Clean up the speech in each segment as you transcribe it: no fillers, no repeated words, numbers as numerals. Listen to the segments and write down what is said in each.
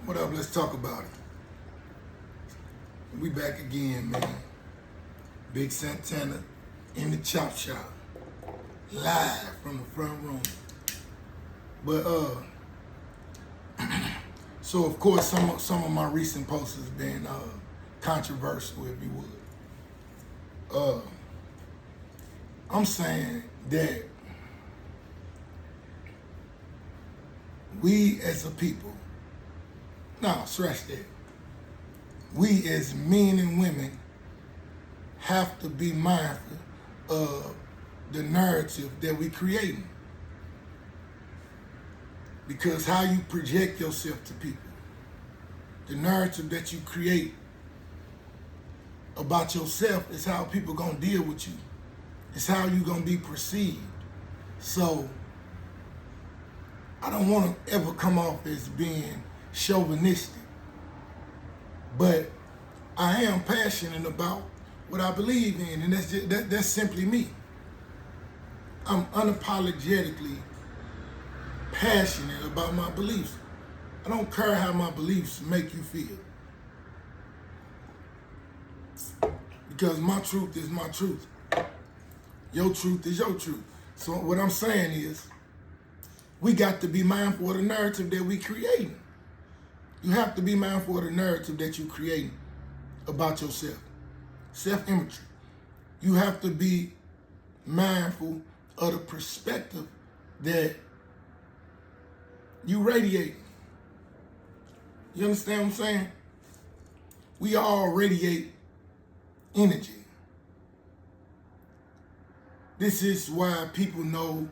What up? Let's talk about it. We back again, man. Big Santana in the chop shop, live from the front room. But so of course some of my recent posts has been controversial, if you would. I'm saying that we as a people, no, scratch that. We as men and women have to be mindful of the narrative that we creating. Because how you project yourself to people, the narrative that you create about yourself is how people gonna deal with you. It's how you gonna be perceived. So I don't wanna ever come off as being chauvinistic, but I am passionate about what I believe in, and that's simply me. I'm unapologetically passionate about my beliefs. I don't care how my beliefs make you feel, because my truth is my truth. Your truth is your truth. So what I'm saying is, we got to be mindful of the narrative that we creating. You have to be mindful of the narrative that you creating about yourself. Self-imagery. You have to be mindful of the perspective that you radiate. You understand what I'm saying? We all radiate energy. This is why people know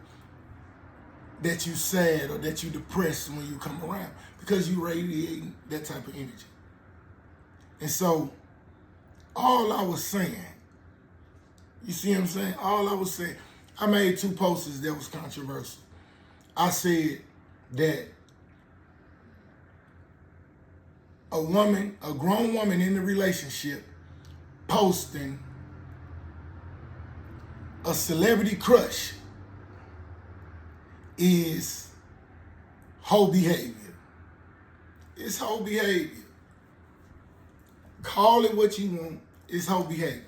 that you sad or that you depressed when you come around, because you radiate that type of energy. And so, all I was saying, you see what I'm saying? All I was saying, I made 2 posts that was controversial. I said that a grown woman in a relationship posting a celebrity crush is hoe behavior. It's hoe behavior. Call it what you want. It's hoe behavior.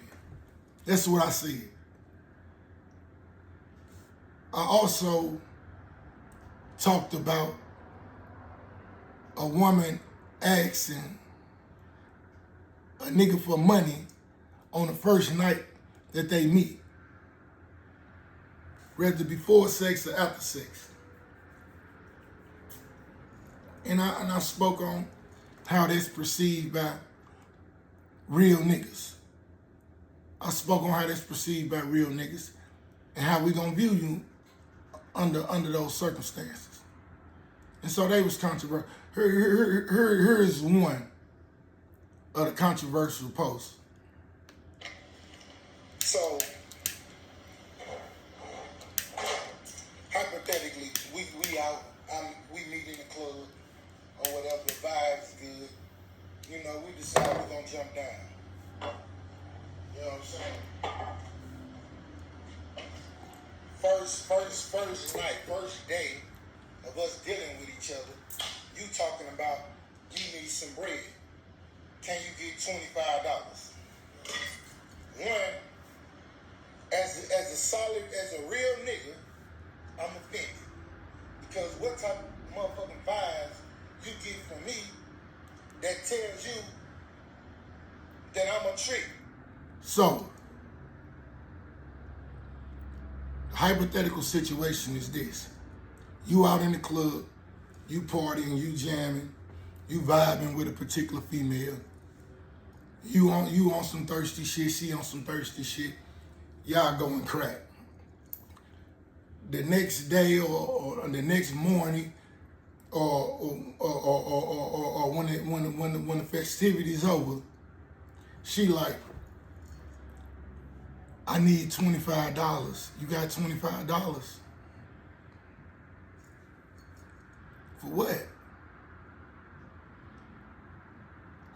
That's what I said. I also talked about a woman asking a nigga for money on the first night that they meet, whether before sex or after sex. And I spoke on how that's perceived by real niggas. I spoke on how that's perceived by real niggas and how we gonna view you under those circumstances. And so they was controversial. Here is one of the controversial posts. So, hypothetically, we out, we meet in the club or whatever, the vibe's good. You know, we decide we're gonna jump down. You know what I'm saying? First night, first day of us dealing with each other, you talking about you need some bread. Can you get $25? One, as a real nigga, I'm offended. Because what type of motherfucking vibes you get from me that tells you that I'm a trick? So, the hypothetical situation is this. You out in the club, you partying, you jamming, you vibing with a particular female. You on some thirsty shit, she on some thirsty shit. Y'all going crack. The next day or the next morning or when the festivity's over, she like, I need $25. You got $25? For what?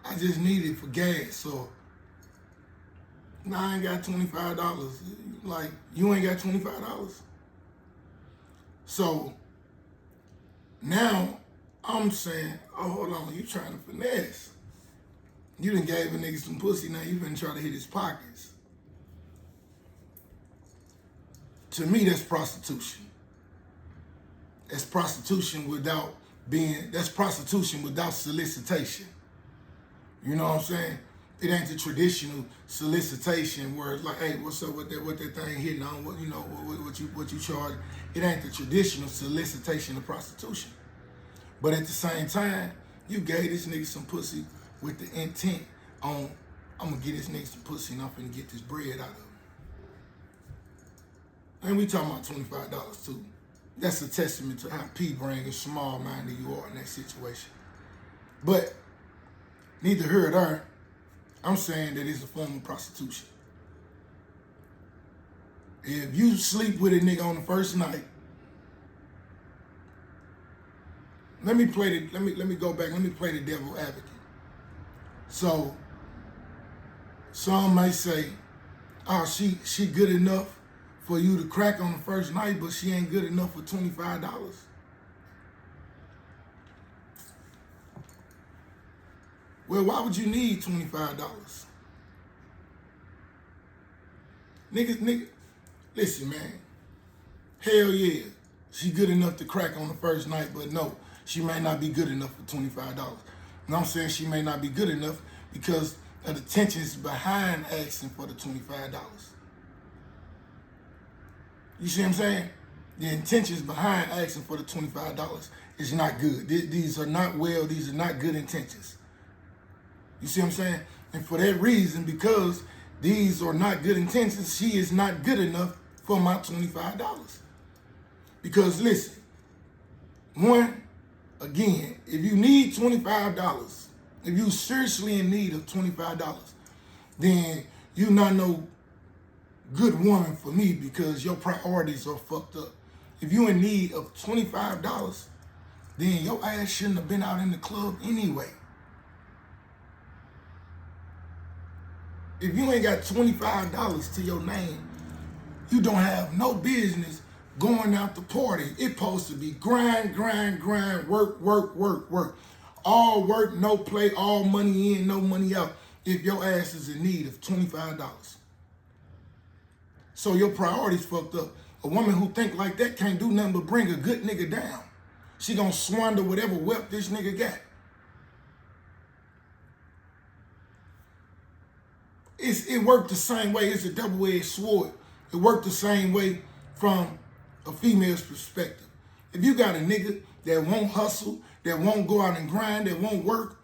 I just need it for gas, so I ain't got $25. Like, you ain't got $25? So now I'm saying, oh, hold on, you trying to finesse. You done gave a nigga some pussy, now you finna try to hit his pockets. To me, that's prostitution. That's prostitution that's prostitution without solicitation. You know what I'm saying? It ain't the traditional solicitation where it's like, hey, what's up with that thing hitting on? What you know, what you charge? It ain't the traditional solicitation of prostitution. But at the same time, you gave this nigga some pussy with the intent on, I'm gonna get this nigga some pussy and I'm finna get this bread out of him. And we talking about $25 too. That's a testament to how P-brain and small-minded you are in that situation. But neither here nor there, I'm saying that it's a form of prostitution. If you sleep with a nigga on the first night, let me go back. Let me play the devil advocate. So some may say, oh, she good enough for you to crack on the first night, but she ain't good enough for $25. Well, why would you need $25? Nigga, listen, man. Hell yeah, she good enough to crack on the first night, but no, she may not be good enough for $25. And I'm saying she may not be good enough because of the tensions behind asking for the $25. You see what I'm saying? The intentions behind asking for the $25 is not good. These are not these are not good intentions. You see what I'm saying? And for that reason, because these are not good intentions, she is not good enough for my $25. Because listen, one, again, if you need $25, if you seriously in need of $25, then you not no good woman for me because your priorities are fucked up. If you in need of $25, then your ass shouldn't have been out in the club anyway. If you ain't got $25 to your name, you don't have no business going out to party. It's supposed to be grind, work. All work, no play, all money in, no money out. If your ass is in need of $25. So your priorities fucked up. A woman who think like that can't do nothing but bring a good nigga down. She gonna squander whatever wealth this nigga got. It worked the same way. It's a double-edged sword. It worked the same way from a female's perspective. If you got a nigga that won't hustle, that won't go out and grind, that won't work,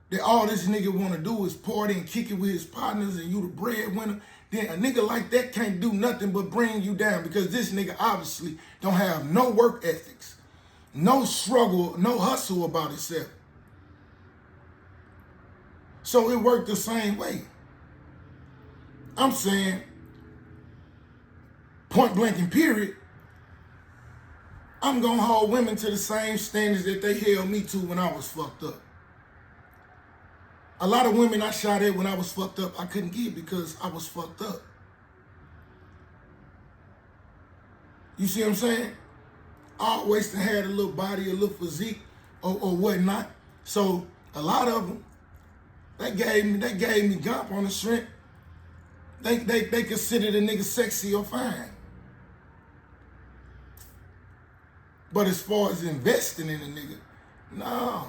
that all this nigga want to do is party and kick it with his partners and you the breadwinner, then a nigga like that can't do nothing but bring you down because this nigga obviously don't have no work ethics, no struggle, no hustle about himself. So it worked the same way. I'm saying, point blank and period, I'm gonna hold women to the same standards that they held me to when I was fucked up. A lot of women I shot at when I was fucked up, I couldn't get because I was fucked up. You see what I'm saying? I always had a little body, a little physique, or whatnot. So a lot of them, they gave me gump on the shrimp. They considered a nigga sexy or fine. But as far as investing in a nigga, no.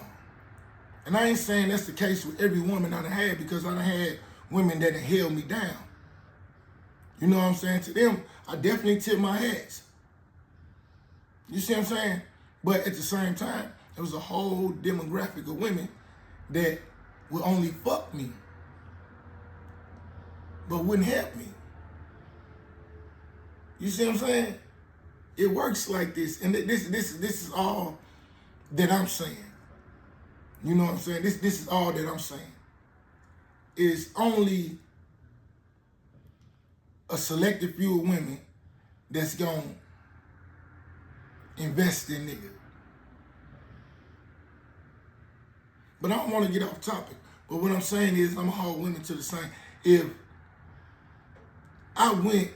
And I ain't saying that's the case with every woman I done had because I done had women that done held me down. You know what I'm saying? To them, I definitely tip my hats. You see what I'm saying? But at the same time, there was a whole demographic of women that would only fuck me, but wouldn't help me. You see what I'm saying? It works like this, and this is all that I'm saying. You know what I'm saying? This is all that I'm saying. It's only a selective few of women that's gonna invest in niggas. But I don't want to get off topic. But what I'm saying is I'm gonna hold women to the same. If I went,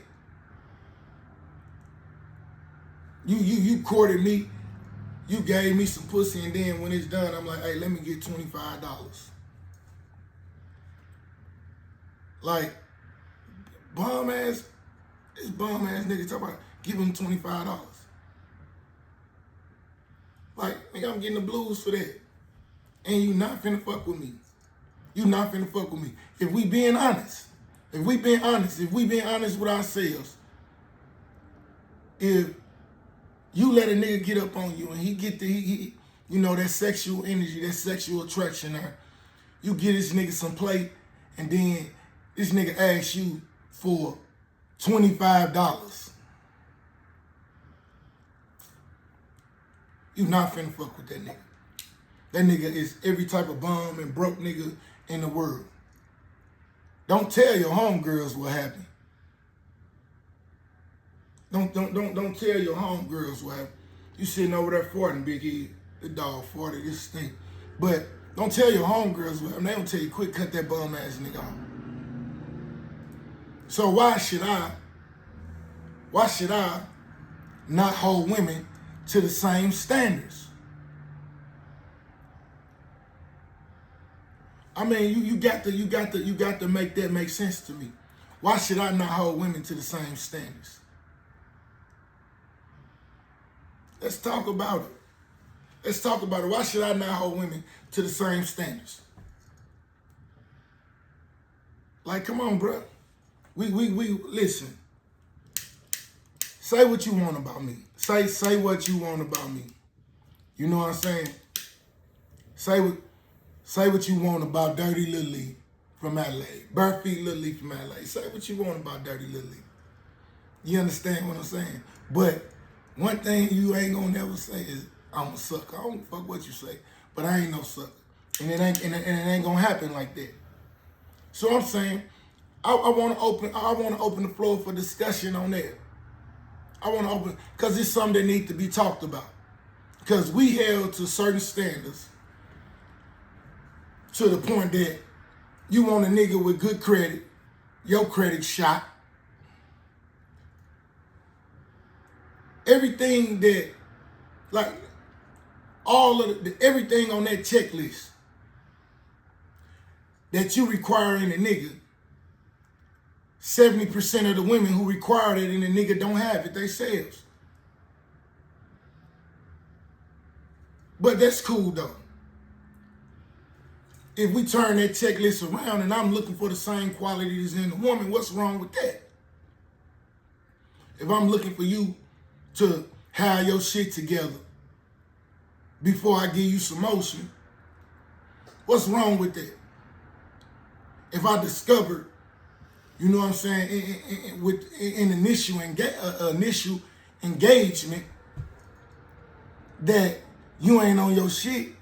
you courted me, You gave me some pussy, and then when it's done, I'm like, hey, let me get $25. Like, bum ass nigga talk about give him $25. Like, nigga, I'm getting the blues for that. And you not finna fuck with me. You not finna fuck with me. If we being honest with ourselves, if you let a nigga get up on you and he get the, you know, that sexual energy, that sexual attraction there, you get this nigga some plate, and then this nigga asks you for $25. You not finna fuck with that nigga. That nigga is every type of bum and broke nigga in the world. Don't tell your homegirls what happened. Don't tell your homegirls what happened. You sitting over there farting, big head. The dog farted, this thing. But don't tell your homegirls what happened. They don't tell you, quick, cut that bum ass nigga off. So why should I not hold women to the same standards? I mean, you got to make that make sense to me. Why should I not hold women to the same standards? Let's talk about it. Let's talk about it. Why should I not hold women to the same standards? Like, come on, bro. We listen. Say what you want about me. Say what you want about me. You know what I'm saying? Say what you want about Dirty Lil Lee from Adelaide. Bare Feet Lil Lee from Adelaide. Say what you want about Dirty Lil Lee. You understand what I'm saying? But one thing you ain't gonna never say is, I'm a sucker. I don't fuck what you say, but I ain't no sucker. And it ain't gonna happen like that. So I'm saying, I wanna open the floor for discussion on that. I wanna open, cause it's something that needs to be talked about. Cause we held to certain standards to the point that you want a nigga with good credit, your credit shot. Everything that, like, all of everything on that checklist that you require in a nigga, 70% of the women who require that in a nigga don't have it themselves. But that's cool though. If we turn that checklist around and I'm looking for the same qualities in a woman, what's wrong with that? If I'm looking for you to have your shit together before I give you some motion, what's wrong with that? If I discover, you know what I'm saying, with an initial engagement that you ain't on your shit,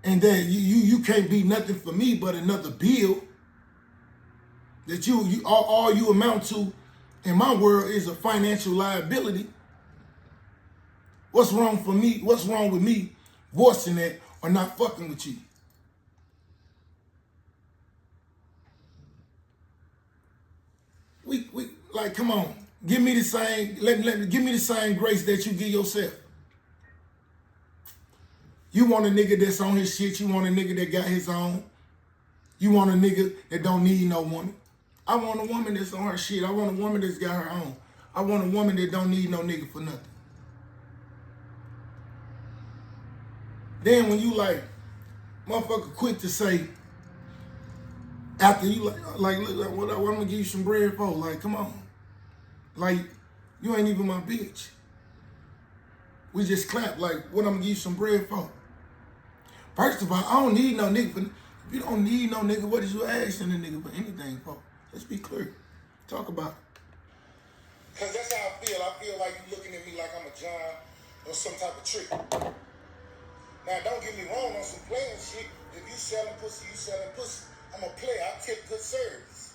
and that you can't be nothing for me but another bill, that you all you amount to in my world is a financial liability. What's wrong for me? What's wrong with me voicing that or not fucking with you? We like, come on, give me the same. Give me the same grace that you give yourself. You want a nigga that's on his shit. You want a nigga that got his own. You want a nigga that don't need no woman. I want a woman that's on her shit. I want a woman that's got her own. I want a woman that don't need no nigga for nothing. Then when you like, motherfucker quick to say, after you like look, what I'm gonna give you some bread for? Like, come on. Like, you ain't even my bitch. We just clap, like, what I'm gonna give you some bread for? First of all, I don't need no nigga for, if you don't need no nigga, what is you asking a nigga for anything for? Let's be clear. Talk about it. Cause that's how I feel. I feel like you looking at me like I'm a John or some type of trick. Now, don't get me wrong on some playing shit. If you selling pussy, you selling pussy. I'm a player. I take good service.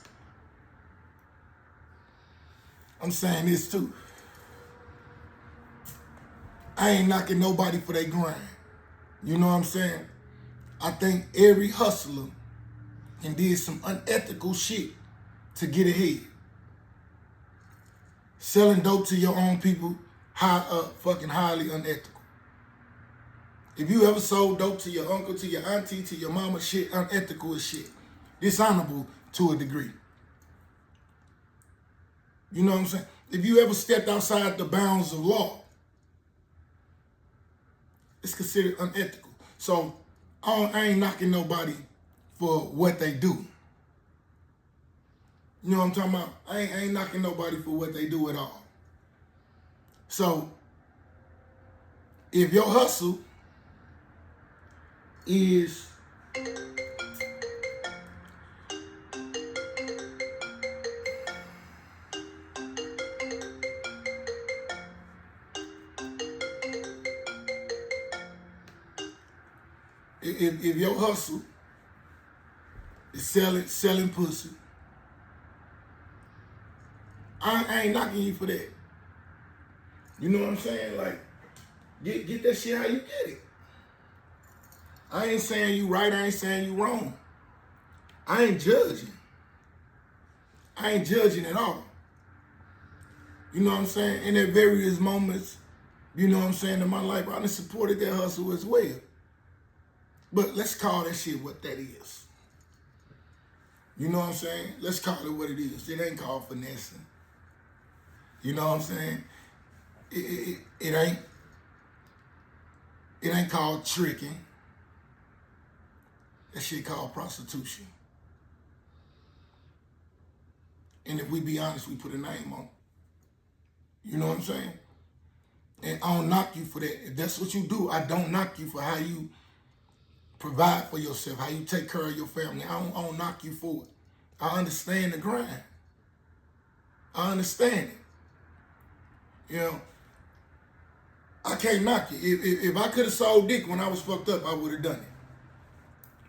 I'm saying this too. I ain't knocking nobody for their grind. You know what I'm saying? I think every hustler and did some unethical shit to get ahead. Selling dope to your own people fucking highly unethical. If you ever sold dope to your uncle, to your auntie, to your mama, shit, unethical as shit. Dishonorable to a degree. You know what I'm saying? If you ever stepped outside the bounds of law, it's considered unethical. So I ain't knocking nobody for what they do. You know what I'm talking about? I ain't knocking nobody for what they do at all. So if your hustle is if your hustle is selling pussy, I ain't knocking you for that. You know what I'm saying? Like, get that shit how you get it. I ain't saying you right, I ain't saying you wrong. I ain't judging. I ain't judging at all. You know what I'm saying? And at various moments, you know what I'm saying, in my life, I done supported that hustle as well. But let's call that shit what that is. You know what I'm saying? Let's call it what it is. It ain't called finessing. You know what I'm saying? It ain't called tricking. That shit called prostitution. And if we be honest, we put a name on it. You know what I'm saying? And I don't knock you for that. If that's what you do, I don't knock you for how you provide for yourself, how you take care of your family. I don't knock you for it. I understand the grind. I understand it. You know, I can't knock it. If I could have sold dick when I was fucked up, I would have done it.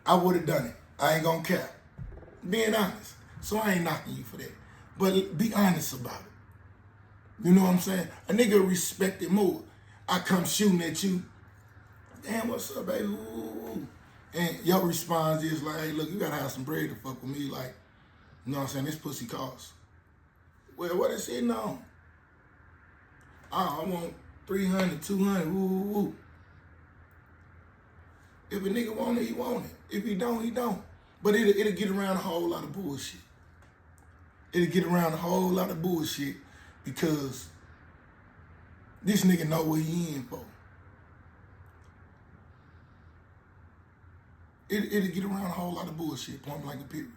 I would have done it. I ain't gonna cap. Being honest. So I ain't knocking you for that. But be honest about it. You know what I'm saying? A nigga respect it more. I come shooting at you. Damn, what's up, baby? Ooh. And your response is like, hey, look, you gotta have some bread to fuck with me. Like, you know what I'm saying? This pussy costs. Well, what is it on? I want 300, 200, ooh. If a nigga want it, he want it. If he don't, he don't. But it'll get around a whole lot of bullshit. It'll get around a whole lot of bullshit because this nigga know what he in for. It'll get around a whole lot of bullshit, point blank and period.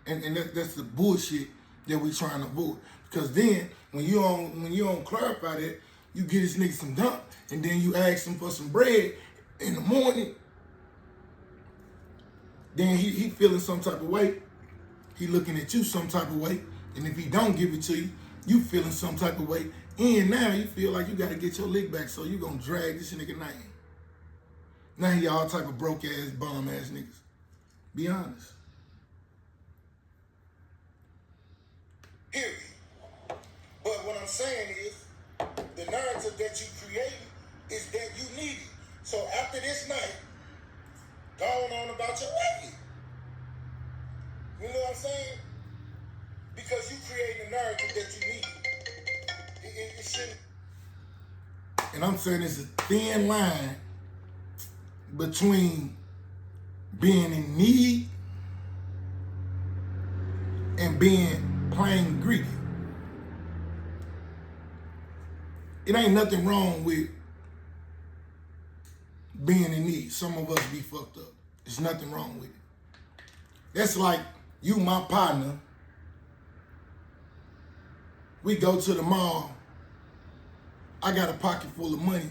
And that's the bullshit that we trying to avoid. Because then when you don't clarify that, you get this nigga some dump, and then you ask him for some bread in the morning. Then he feeling some type of way. He looking at you some type of way. And if he don't give it to you, you feeling some type of way. And now you feel like you gotta get your lick back, so you gonna drag this nigga name. Now he all type of broke ass, bum ass niggas. Be honest. Period. But what I'm saying is, the narrative that you created is that you need it. So after this night, go on about your way. You know what I'm saying? Because you create a narrative that you need. It shouldn't. And I'm saying there's a thin line between being in need and being plain greedy. It ain't nothing wrong with being in need. Some of us be fucked up. There's nothing wrong with it. That's like you, my partner. We go to the mall. I got a pocket full of money,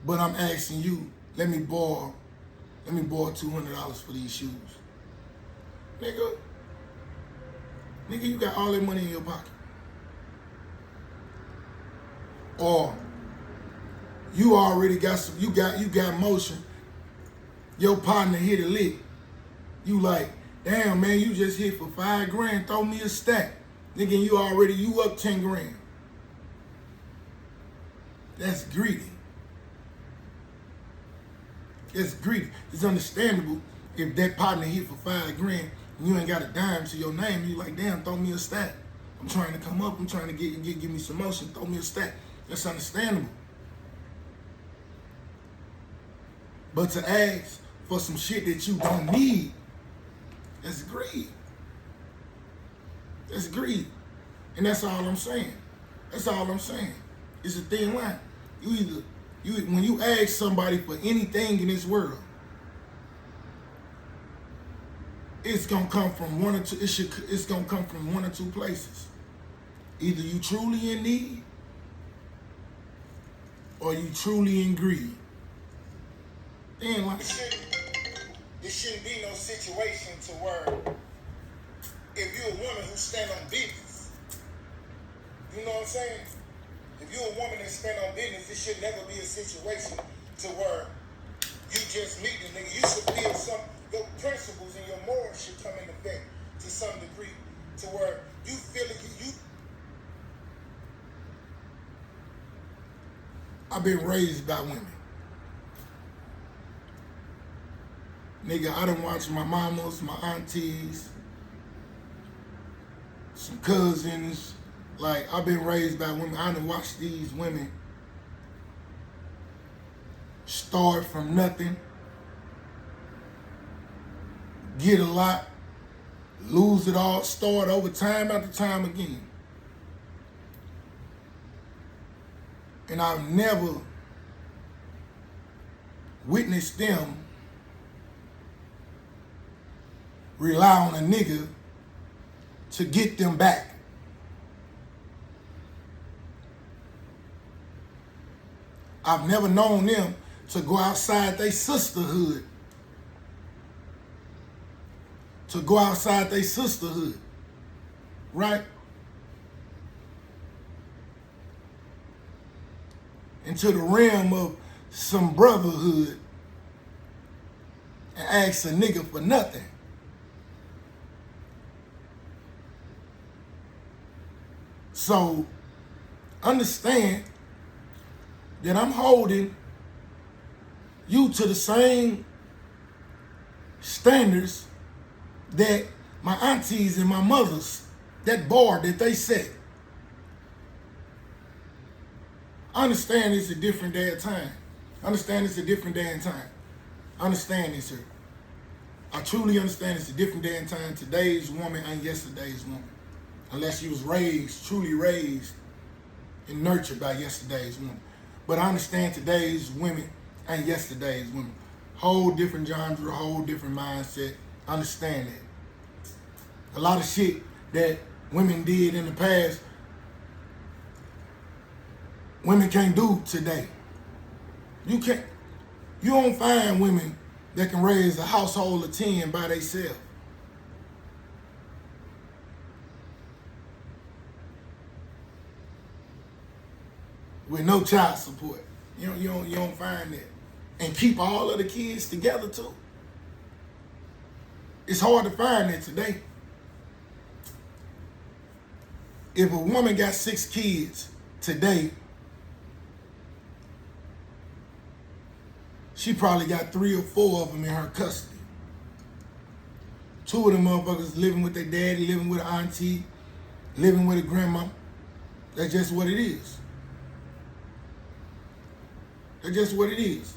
but I'm asking you, let me borrow $200 for these shoes. Nigga, you got all that money in your pocket. Or you already got you got motion. Your partner hit a lick. You like, damn man, you just hit for $5,000, throw me a stack. Nigga, you up 10 grand. That's greedy. It's greedy. It's understandable if that partner hit for $5,000 and you ain't got a dime to your name. You like, damn, throw me a stack. I'm trying to come up. I'm trying to give me some motion. Throw me a stack. That's understandable. But to ask for some shit that you don't need, that's greed. That's greed. And that's all I'm saying. That's all I'm saying. It's a thin line. When you ask somebody for anything in this world, it's gonna come from one or two. It's gonna come from one or two places. Either you truly in need, or you truly in greed. Then like, it shouldn't be no situation to where if you're a woman who stand on business, you know what I'm saying? If you're a woman that stand on business, it should never be a situation to where you just meet the nigga. You should feel your principles and your morals should come into effect to some degree to where you feel it. I've been raised by women. Nigga, I done watched my mamas, my aunties, some cousins. Like, I've been raised by women. I done watched these women start from nothing, get a lot, lose it all, start over time after time again. And I've never witnessed them rely on a nigga to get them back. I've never known them to go outside their sisterhood. Right? Into the realm of some brotherhood and ask a nigga for nothing. So understand that I'm holding you to the same standards that my aunties and my mothers, that bar that they set. I understand it's a different day of time. I understand it's a different day and time. I understand this, sir. I truly understand it's a different day and time. Today's woman ain't yesterday's woman. Unless she was truly raised and nurtured by yesterday's woman. But I understand today's women ain't yesterday's women. Whole different genre, whole different mindset. I understand that. A lot of shit that women did in the past, women can't do today. You don't find women that can raise a household of 10 by themselves. With no child support. You don't find that. And keep all of the kids together too. It's hard to find that today. If a woman got 6 kids today, she probably got 3 or 4 of them in her custody. 2 of them motherfuckers living with their daddy, living with an auntie, living with a grandma. That's just what it is. That's just what it is.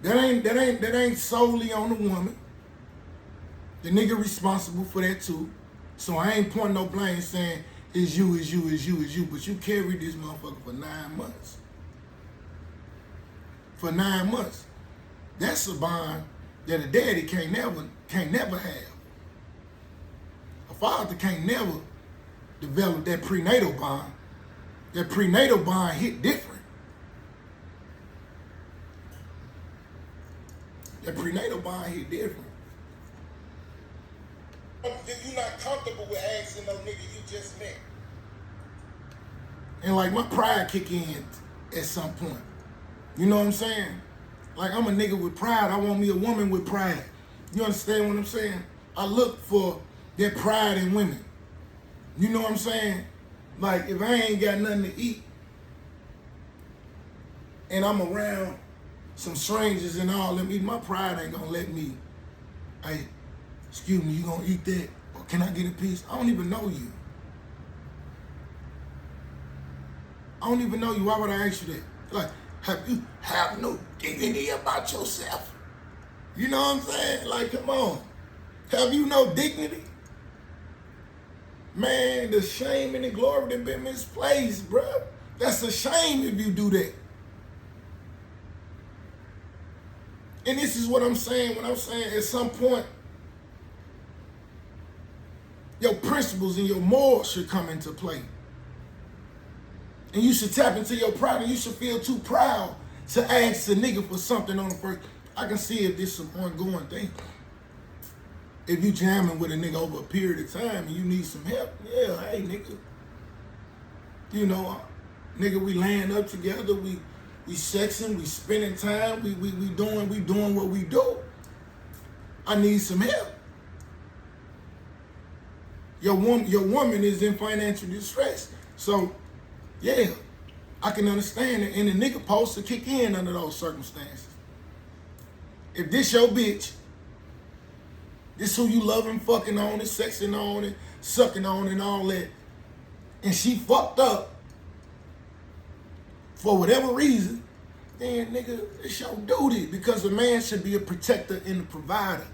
That ain't solely on the woman. The nigga responsible for that too. So I ain't pointing no blame saying it's you. But you carried this motherfucker for 9 months. For 9 months. That's a bond that a daddy can't never have. A father can't never develop that prenatal bond. That prenatal bond hit different. That prenatal bond hit different. If you're not comfortable with asking no nigga you just met. And like my pride kick in at some point. You know what I'm saying? Like I'm a nigga with pride. I want me a woman with pride. You understand what I'm saying? I look for that pride in women. You know what I'm saying? Like if I ain't got nothing to eat and I'm around some strangers and all them eat, my pride ain't gonna let me, hey, excuse me, you gonna eat that? Or can I get a piece? I don't even know you. I don't even know you. Why would I ask you that? Like, have you have no dignity about yourself? You know what I'm saying? Like, come on. Have you no dignity? Man, the shame and the glory have been misplaced, bro. That's a shame if you do that. And this is what I'm saying when I'm saying at some point, your principles and your morals should come into play. And you should tap into your pride, and you should feel too proud to ask a nigga for something on the first. I can see if this is an ongoing thing. If you jamming with a nigga over a period of time and you need some help, yeah, hey nigga. You know, nigga, we laying up together, we sexing, we spending time, we doing what we do. I need some help. Your woman is in financial distress. So, yeah, I can understand it. And the nigga supposed to kick in under those circumstances. If this your bitch, this who you loving, fucking on, and sexing on, and sucking on, and all that, and she fucked up for whatever reason, then nigga, it's your duty, because a man should be a protector and a provider.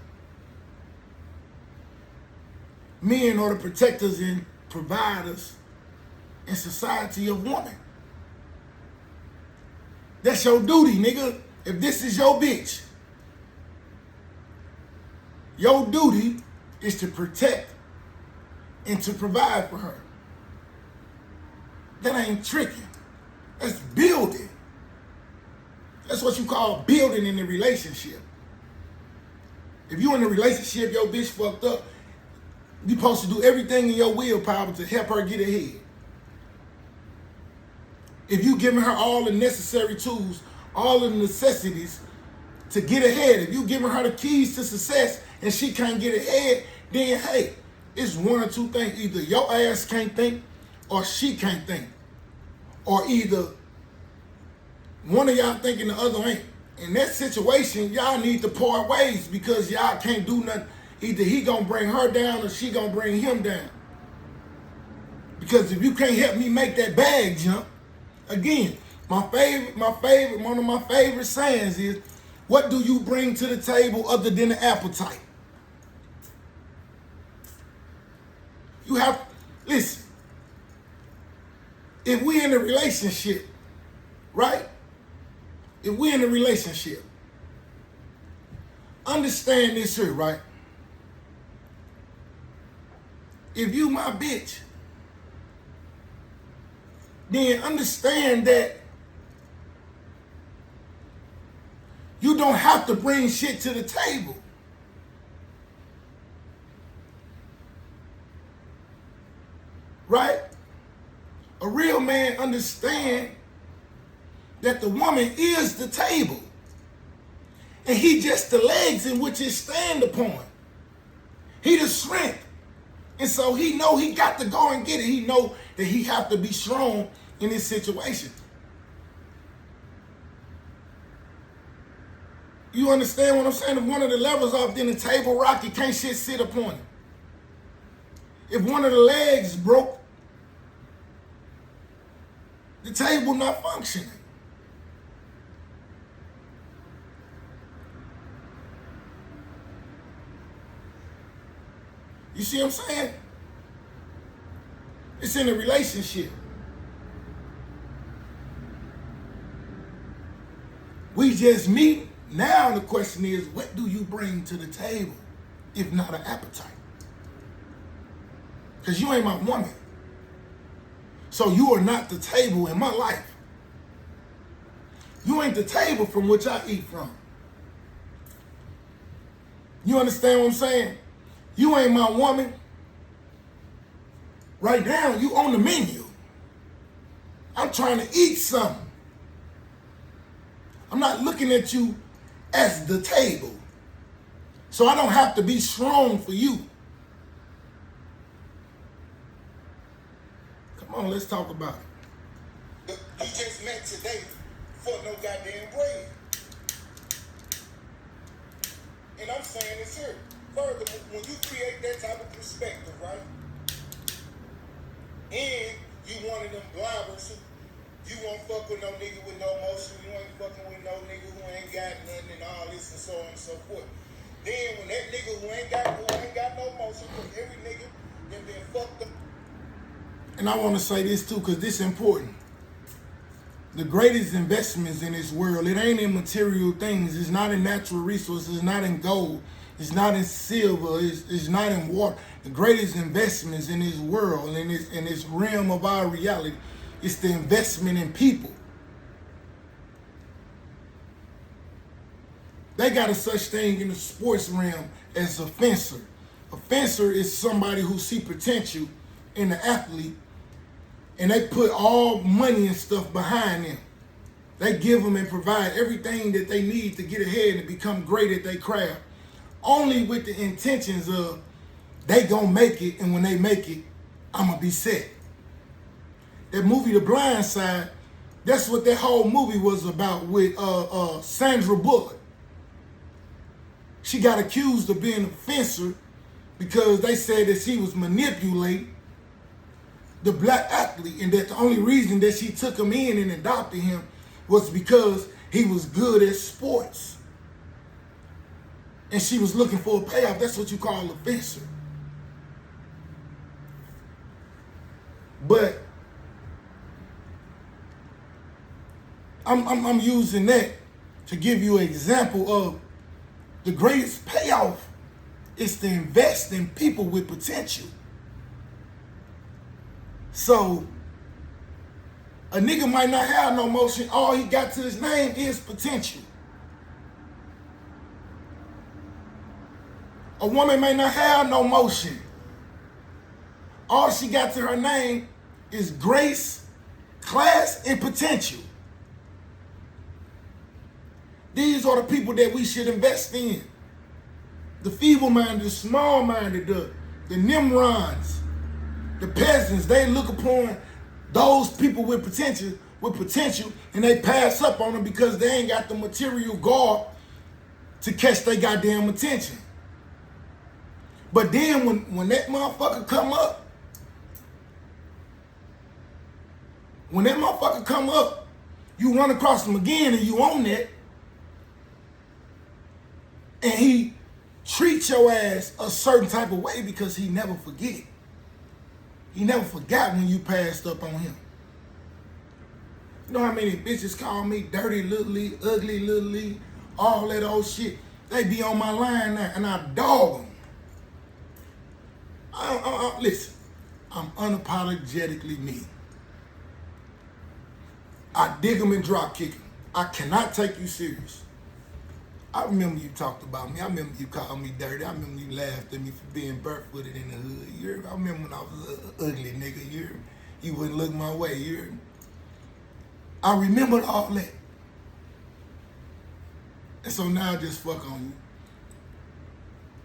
Men are the protectors and providers in society of women. That's your duty, nigga. If this is your bitch, your duty is to protect and to provide for her. That ain't tricking. That's building. That's what you call building in a relationship. If you in a relationship, your bitch fucked up, you supposed to do everything in your willpower to help her get ahead. If you giving her all the necessary tools, all the necessities to get ahead, if you giving her the keys to success and she can't get ahead, then hey, it's one or two things. Either your ass can't think or she can't think. Or either one of y'all thinking the other ain't. In that situation, y'all need to part ways, because y'all can't do nothing. Either he gonna bring her down or she gonna bring him down. Because if you can't help me make that bag jump, again, one of my favorite sayings is, what do you bring to the table other than the appetite? You have, listen, if we in a relationship, right? If we in a relationship, understand this here, right? If you my bitch, then understand that you don't have to bring shit to the table. Right? A real man understands that the woman is the table, and he just the legs in which it stand upon. He the strength. And so he know he got to go and get it. He know that he have to be strong in this situation. You understand what I'm saying? If one of the levers off, then the table rock, you can't shit sit upon it. If one of the legs broke, the table not functioning. You see what I'm saying? It's in a relationship. We just meet. Now the question is, what do you bring to the table, if not an appetite? Because you ain't my woman. So you are not the table in my life. You ain't the table from which I eat from. You understand what I'm saying? You ain't my woman. Right now, you on the menu. I'm trying to eat something. I'm not looking at you as the table. So I don't have to be strong for you. Come on, let's talk about it. You just met today for no goddamn bread. And I'm saying this here. Further, when you create that type of perspective, right? And you one of them bloggers who You won't fuck with no nigga with no motion. You ain't fucking with no nigga who ain't got nothing and all this and so on and so forth. Then when that nigga who ain't got no motion, because every nigga that been fucked up. And I want to say this too, because this is important. The greatest investments in this world, it ain't in material things. It's not in natural resources. It's not in gold. It's not in silver. It's not in water. The greatest investments in this world, in this realm of our reality, is the investment in people. They got a such thing in the sports realm as a fencer. A fencer is somebody who see potential in the athlete, and they put all money and stuff behind them. They give them and provide everything that they need to get ahead and become great at their craft. Only with the intentions of they gonna make it, and when they make it, I'm gonna be set. That movie, The Blind Side, that's what that whole movie was about with Sandra Bullock. She got accused of being a fencer because they said that she was manipulating the black athlete, and that the only reason that she took him in and adopted him was because he was good at sports. And she was looking for a payoff. That's what you call a fencer. But I'm using that to give you an example of the greatest payoff is to invest in people with potential. So a nigga might not have no motion. All he got to his name is potential. A woman may not have no motion. All she got to her name is grace, class, and potential. These are the people that we should invest in. The feeble-minded, the small-minded, the Nimrods, the peasants. They look upon those people with potential, and they pass up on them because they ain't got the material guard to catch their goddamn attention. But then when that motherfucker come up, you run across him again and you own that, and he treats your ass a certain type of way because he never forget. He never forgot when you passed up on him. You know how many bitches call me dirty little league, ugly little league, all that old shit? They be on my line now, and I dog them. Listen, I'm unapologetically me. I dig them and drop kick them. I cannot take you serious. I remember you talked about me. I remember you called me dirty. I remember you laughed at me for being barefooted in the hood. I remember when I was an ugly nigga. You wouldn't look my way. I remembered all that. And so now I just fuck on you.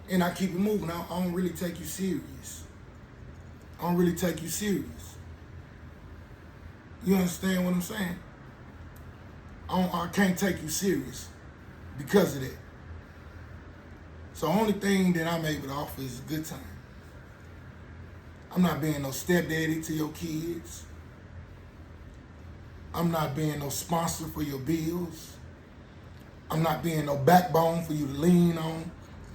And I keep it moving. I don't really take you serious. You understand what I'm saying? I can't take you serious because of that. So the only thing that I'm able to offer is a good time. I'm not being no stepdaddy to your kids. I'm not being no sponsor for your bills. I'm not being no backbone for you to lean on.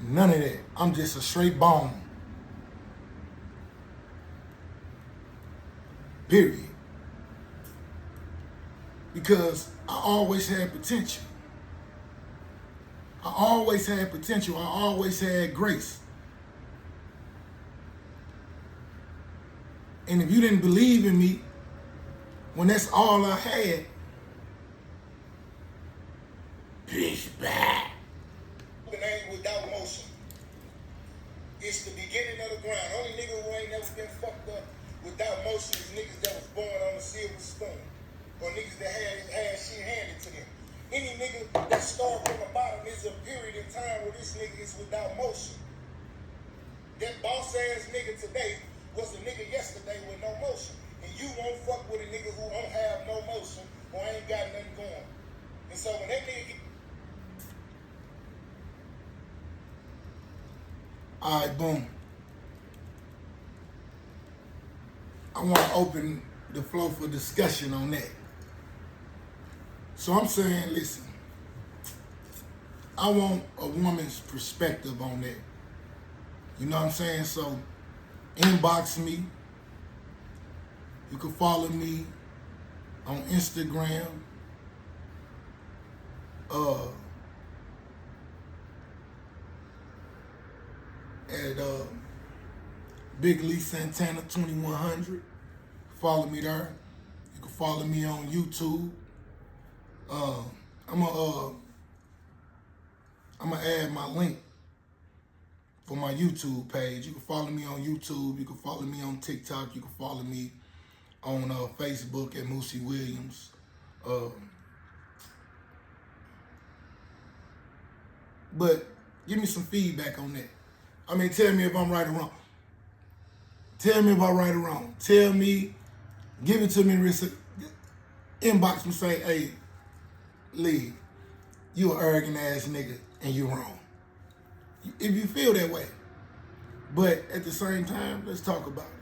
None of that. I'm just a straight bone. Period. Because I always had potential. I always had grace. And if you didn't believe in me, when that's all I had, pitch back. The name without motion. It's the beginning of the grind. Only nigga who ain't never been fucked up without motion is niggas that was born on a silver spoon. Or niggas that had his ass shit handed to them. Any nigga that started from the bottom is a period in time where this nigga is without motion. That boss ass nigga today was a nigga yesterday with no motion. And you won't fuck with a nigga who don't have no motion or ain't got nothing going. And so when that nigga all right, boom. I want to open the floor for discussion on that. So I'm saying, listen, I want a woman's perspective on that. You know what I'm saying? So inbox me. You can follow me on Instagram. At Big Lee Santana 2100. Follow me there. You can follow me on YouTube. I'm gonna add my link for my YouTube page. You can follow me on YouTube. You can follow me on TikTok. You can follow me on Facebook at Moosey Williams. But give me some feedback on that. I mean, tell me if I'm right or wrong. Tell me if I'm right or wrong. Tell me, give it to me, inbox me, say, hey, Lee, you an arrogant ass nigga and you wrong. If you feel that way. But at the same time, let's talk about it.